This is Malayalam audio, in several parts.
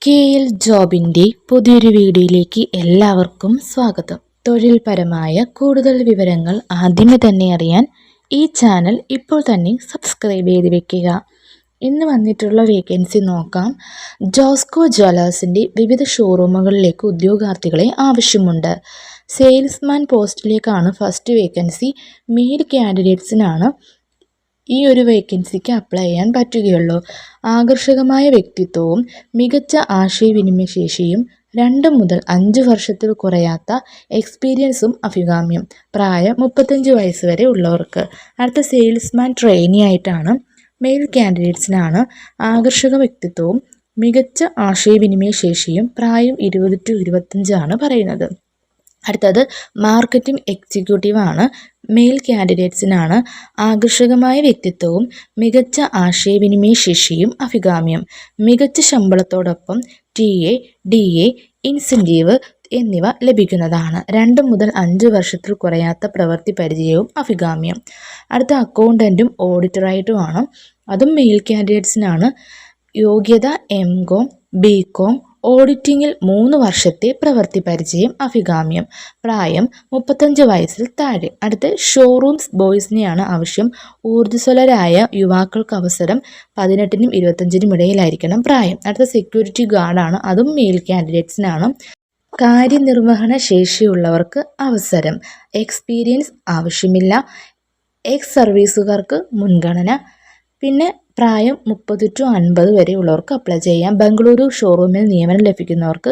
KL ജോബിൻ്റെ പുതിയൊരു വീഡിയോയിലേക്ക് എല്ലാവർക്കും സ്വാഗതം. തൊഴിൽപരമായ കൂടുതൽ വിവരങ്ങൾ ആദ്യമേ തന്നെ അറിയാൻ ഈ ചാനൽ ഇപ്പോൾ തന്നെ സബ്സ്ക്രൈബ് ചെയ്ത് വെക്കുക. ഇന്ന് വന്നിട്ടുള്ള വേക്കൻസി നോക്കാം. ജോസ്കോ ജ്വല്ലേഴ്സിൻ്റെ വിവിധ ഷോറൂമുകളിലേക്ക് ഉദ്യോഗാർത്ഥികളെ ആവശ്യമുണ്ട്. സെയിൽസ്മാൻ പോസ്റ്റിലേക്കാണ് ഫസ്റ്റ് വേക്കൻസി. മെയിൽ കാൻഡിഡേറ്റ്സിനാണ് ഈ ഒരു വേക്കൻസിക്ക് അപ്ലൈ ചെയ്യാൻ പറ്റുകയുള്ളൂ. ആകർഷകമായ വ്യക്തിത്വവും മികച്ച ആശയവിനിമയ ശേഷിയും 2 മുതൽ 5 വർഷത്തിൽ കുറയാത്ത എക്സ്പീരിയൻസും അഭികാമ്യം. പ്രായം 35 വയസ്സ് വരെ ഉള്ളവർക്ക്. അടുത്ത സെയിൽസ്മാൻ ട്രെയിനി ആയിട്ടാണ്. മെയിൽ കാൻഡിഡേറ്റ്സിനാണ്. ആകർഷക വ്യക്തിത്വവും മികച്ച ആശയവിനിമയ ശേഷിയും. പ്രായം 20 to 25 ആണ് പറയുന്നത്. അടുത്തത് മാർക്കറ്റിംഗ് എക്സിക്യൂട്ടീവ് ആണ്. മെയിൽ കാൻഡിഡേറ്റ്സിനാണ്. ആകർഷകമായ വ്യക്തിത്വവും മികച്ച ആശയവിനിമയ ശേഷിയും അഭികാമ്യം. മികച്ച ശമ്പളത്തോടൊപ്പം TA, DA, ഇൻസെൻറ്റീവ് എന്നിവ ലഭിക്കുന്നതാണ്. 2 മുതൽ 5 വർഷത്തിൽ കുറയാത്ത പ്രവൃത്തി പരിചയവും അഭികാമ്യം. അടുത്ത അക്കൗണ്ടൻറ്റും ഓഡിറ്ററായിട്ടുമാണ്. അതും മെയിൽ കാൻഡിഡേറ്റ്സിനാണ്. യോഗ്യത MCom, BCom, ഓഡിറ്റിങ്ങിൽ 3 വർഷത്തെ പ്രവൃത്തി പരിചയം അഭികാമ്യം. പ്രായം 35 വയസ്സിൽ താഴെ. അടുത്ത് ഷോറൂംസ് ബോയ്സിനെയാണ് ആവശ്യം. ഊർജ്ജസ്വലരായ യുവാക്കൾക്ക് അവസരം. 18-നും 25-നും ഇടയിലായിരിക്കണം പ്രായം. അടുത്ത സെക്യൂരിറ്റി ഗാർഡാണ്. അതും മെയിൽ കാൻഡിഡേറ്റ്സിനാണ്. കാര്യനിർവഹണ ശേഷിയുള്ളവർക്ക് അവസരം. എക്സ്പീരിയൻസ് ആവശ്യമില്ല. എക്സ് സർവീസുകാർക്ക് മുൻഗണന. പിന്നെ പ്രായം 30 to 50 വരെ ഉള്ളവർക്ക് അപ്ലൈ ചെയ്യാം. ബംഗളൂരു ഷോറൂമിൽ നിയമനം ലഭിക്കുന്നവർക്ക്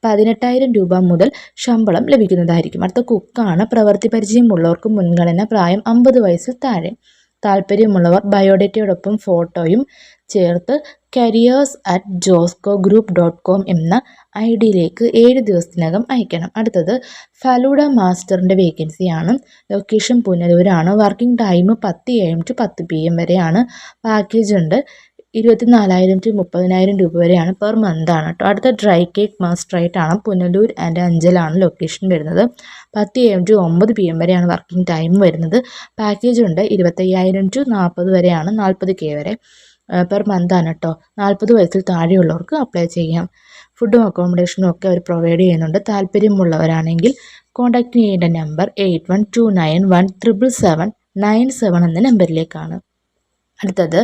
18,000 രൂപ മുതൽ ശമ്പളം ലഭിക്കുന്നതായിരിക്കും. അടുത്ത കുക്കാണ്. പ്രവൃത്തി പരിചയമുള്ളവർക്ക് മുൻഗണന. പ്രായം 50 വയസ്സിൽ താഴെ. താല്പര്യമുള്ളവർ ബയോഡേറ്റയോടൊപ്പം ഫോട്ടോയും ചേർത്ത് careers@joscogroup.com എന്ന ID-യിലേക്ക് 7 ദിവസത്തിനകം അയക്കണം. അടുത്തത് ഫലൂഡ മാസ്റ്ററിൻ്റെ വേക്കൻസിയാണ്. ലൊക്കേഷൻ പുനലൂരാണ്. Working time 10 AM to 10 PM വരെയാണ്. പാക്കേജ് ഉണ്ട്. 24,000 to 30,000 രൂപ വരെയാണ് പെർ മന്ത് ആണ് കേട്ടോ. അടുത്ത ഡ്രൈ കേക്ക് മാസ്റ്ററായിട്ടാണ്. പുനലൂർ ആൻഡ് അഞ്ചലാണ് ലൊക്കേഷൻ വരുന്നത്. 10 AM to 9 PM വരെയാണ് വർക്കിംഗ് ടൈം വരുന്നത്. പാക്കേജ് ഉണ്ട്. 25,000 to 40 വരെയാണ്. 40K വരെ പെർ മന്ത് ആണ് കേട്ടോ. 40 വയസ്സിൽ താഴെയുള്ളവർക്ക് അപ്ലൈ ചെയ്യാം. ഫുഡും അക്കോമഡേഷനും ഒക്കെ അവർ പ്രൊവൈഡ് ചെയ്യുന്നുണ്ട്. താല്പര്യമുള്ളവരാണെങ്കിൽ കോൺടാക്ട് ചെയ്യേണ്ട നമ്പർ 8129177797 എന്ന നമ്പറിലേക്കാണ്. അടുത്തത്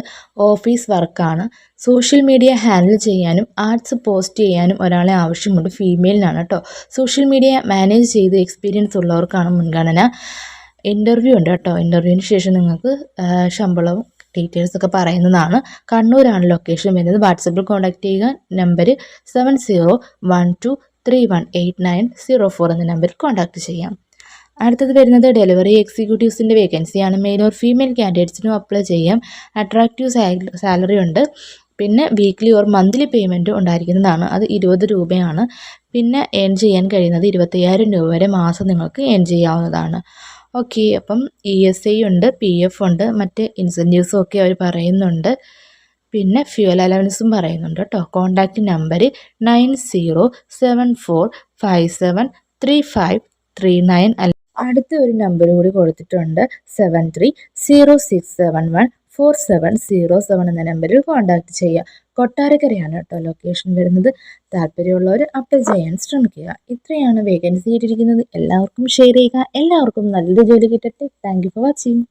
ഓഫീസ് വർക്കാണ്. സോഷ്യൽ മീഡിയ ഹാൻഡിൽ ചെയ്യാനും ആഡ്സ് പോസ്റ്റ് ചെയ്യാനും ഒരാളെ ആവശ്യമുണ്ട്. ഫീമെയിലിനാണ് കേട്ടോ. സോഷ്യൽ മീഡിയ മാനേജ് ചെയ്ത് എക്സ്പീരിയൻസ് ഉള്ളവർക്കാണ് മുൻഗണന. ഇൻ്റർവ്യൂ ഉണ്ട് കേട്ടോ. ഇൻ്റർവ്യൂവിന് ശേഷം നിങ്ങൾക്ക് ശമ്പളവും ഡീറ്റെയിൽസ് ഒക്കെ പറയുന്നതാണ്. കണ്ണൂരാണ് ലൊക്കേഷൻ വരുന്നത്. വാട്സപ്പിൽ കോൺടാക്ട് ചെയ്യുക. നമ്പർ 7012318904 എന്ന നമ്പറിൽ കോൺടാക്ട് ചെയ്യാം. അടുത്തത് വരുന്നത് ഡെലിവറി എക്സിക്യൂട്ടീവ്സിൻ്റെ വേക്കൻസിയാണ്. മെയിൽ ഓർ ഫീമെയിൽ കാൻഡിഡേറ്റ്സിനും അപ്ലൈ ചെയ്യാം. അട്രാക്റ്റീവ് സാലറി ഉണ്ട്. പിന്നെ വീക്ക്ലി ഓർ മന്ത്ലി പേയ്മെൻറ്റ് ഉണ്ടായിരിക്കുന്നതാണ്. അത് 20 രൂപയാണ്. പിന്നെ ഏൺ ചെയ്യാൻ കഴിയുന്നത് 25,000 രൂപ വരെ മാസം നിങ്ങൾക്ക് ഏൺ ചെയ്യാവുന്നതാണ്. ഓക്കെ, അപ്പം ESI ഉണ്ട്, PF ഉണ്ട്, മറ്റ് ഇൻസെൻറ്റീവ്സും ഒക്കെ അവർ പറയുന്നുണ്ട്. പിന്നെ ഫ്യൂവൽ അലവൻസും പറയുന്നുണ്ട് കേട്ടോ. Contact number 9074573539. അടുത്ത ഒരു നമ്പർ കൂടി കൊടുത്തിട്ടുണ്ട്. 7306714707 എന്ന നമ്പറിൽ കോൺടാക്റ്റ് ചെയ്യുക. കൊട്ടാരക്കരയാണ് കേട്ടോ ലൊക്കേഷൻ വരുന്നത്. താല്പര്യമുള്ളവർ അപ്ലൈ ചെയ്യാൻ ശ്രമിക്കുക. ഇത്രയാണ് വേക്കൻസി ഇട്ടിരിക്കുന്നത്. എല്ലാവർക്കും ഷെയർ ചെയ്യുക. എല്ലാവർക്കും നല്ലൊരു ജോലി കിട്ടട്ടെ. Thank you for watching.